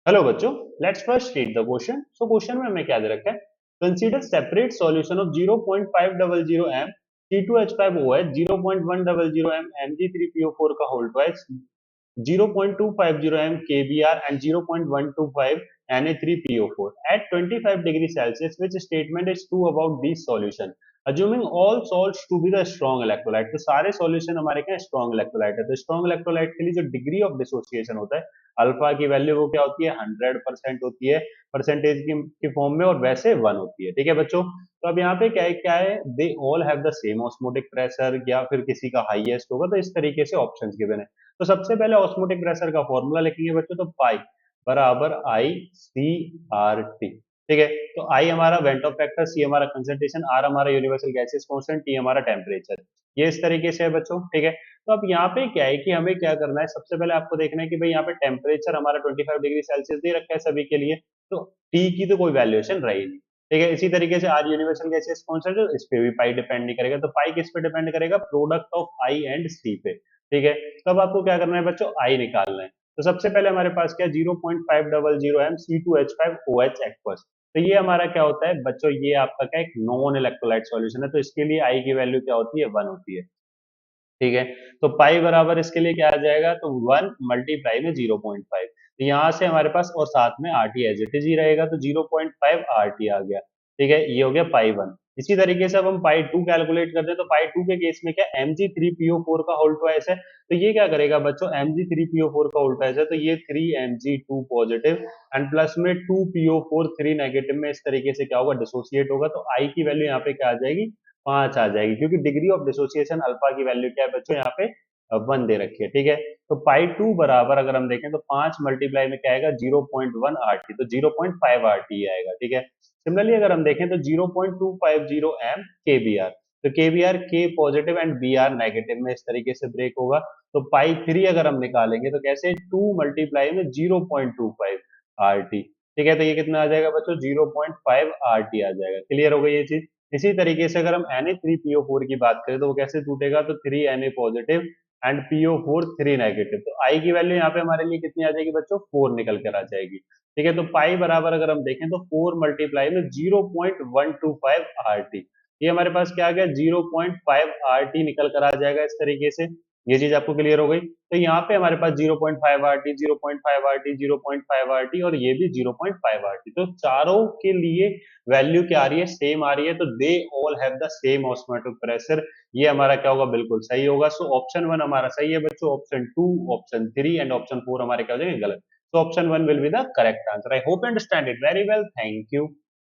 Hello बच्चों, let's first read the question. So question में हमें क्या दे रखा है? Consider separate solution of 0.500 m C2H5OH 0.100 m Mg3PO4 का whole twice 0.250 m KBr and 0.125 Na3PO4 at 25 degree Celsius. Which statement is true about this solution? Assuming all salts to be the strong electrolyte, तो सारे solution हमारे क्या strong electrolyte है। तो strong electrolyte के लिए जो डिग्री ऑफ डिसोसिएशन होता है अल्फा की वैल्यू वो क्या होती है? 100% होती है परसेंटेज की फॉर्म में, और वैसे 1 होती है। ठीक है बच्चों, तो अब यहाँ पे क्या है, they all have the same osmotic pressure या फिर किसी का हाईएस्ट होगा। तो इस तरीके से ऑप्शंस गिवन है। तो सबसे पहले ऑस्मोटिक प्रेशर का फॉर्मूला लिखेंगे बच्चों, तो पाई बराबर आई सी आर टी। ठीक है, तो आई हमारा वेंट ऑफ फैक्टर, सी हमारा कंसंट्रेशन, आर हमारा यूनिवर्सल गैसेस कांस्टेंट, टी हमारा टेम्परेचर। ये इस तरीके से है बच्चों। ठीक है, तो अब यहाँ पे क्या है कि हमें क्या करना है, सबसे पहले आपको देखना है कि भाई यहाँ पे टेम्परेचर हमारा 25 डिग्री सेल्सियस दे रखा है सभी के लिए, तो टी की तो कोई वैल्यूएशन रही नहीं। ठीक है, इसी तरीके से आर यूनिवर्सल गैसेस कांस्टेंट, इस पे भी पाई डिपेंड नहीं करेगा। तो पाई किस पे डिपेंड करेगा? प्रोडक्ट ऑफ आई एंड सी पे। ठीक है, तो अब आपको क्या करना है बच्चों? आई निकालना है। तो सबसे पहले हमारे पास क्या, 0.500 m C2H5OH एक्वस। तो ये हमारा क्या होता है बच्चों? ये आपका क्या एक नॉन इलेक्ट्रोलाइट सॉल्यूशन है, तो इसके लिए आई की वैल्यू क्या होती है? 1 होती है। ठीक है, तो पाई बराबर इसके लिए क्या आ जाएगा? तो 1 मल्टीप्लाई में 0.5, तो यहाँ से हमारे पास और साथ में R T as it is ही रहेगा, तो 0.5 आर टी आ गया। ठीक है, ये हो गया पाई वन। इसी तरीके से अब हम पाई टू कैलकुलेट करते हैं, तो पाई टू के केस में क्या, Mg3PO4 का होल ट्वाइस है। तो ये क्या करेगा बच्चों? Mg3PO4 का होल ट्वाइस है, तो ये 3Mg2 पॉजिटिव एंड प्लस में 2PO4 3 नेगेटिव में इस तरीके से क्या होगा? डिसोसिएट होगा। तो आई की वैल्यू यहाँ पे क्या आ जाएगी? 5 आ जाएगी, क्योंकि डिग्री ऑफ डिसोसिएशन अल्फा की वैल्यू क्या है बच्चों? यहाँ पे 1 दे रखी है। ठीक है, तो पाई टू बराबर अगर हम देखें तो 5 मल्टीप्लाई में क्या आएगा? 0.1 आर टी, तो 0.5 आर टी आएगा। ठीक है, सिमिलरली अगर हम देखें तो 0.250 एम के बी आर, तो के बी आर के positive and B R negative में इस तरीके से ब्रेक होगा। तो पाई थ्री अगर हम निकालेंगे तो कैसे? 2 मल्टीप्लाई में 0.25 आर टी। ठीक है, तो ये कितना आ जाएगा बच्चों? 0.5 आर टी आ जाएगा। क्लियर हो गई ये चीज? इसी तरीके से अगर हम Na3PO4 की बात करें तो वो कैसे टूटेगा? तो 3Na positive and PO4 3 negative. तो आई की वैल्यू यहाँ पे हमारे लिए कितनी आ जाएगी बच्चों? 4 निकल कर आ जाएगी। ठीक है, तो पाई बराबर अगर हम देखें तो 4 मल्टीप्लाई में 0.125 आर टी, ये हमारे पास क्या आ गया? 0.5 आर टी निकल कर आ जाएगा इस तरीके से। ये चीज आपको क्लियर हो गई? तो यहाँ पे हमारे पास 0.5 R T, 0.5 R T, 0.5 R T और ये भी 0.5 आर टी, तो चारों के लिए वैल्यू क्या आ रही है? सेम आ रही है। तो they all have the same osmotic pressure. ये हमारा क्या होगा? बिल्कुल सही होगा। सो ऑप्शन वन हमारा सही है बच्चों, option two, option three and option four हमारे क्या हो जाएंगे? गलत। So option 1 will be the correct answer. I hope you understand it very well. Thank you.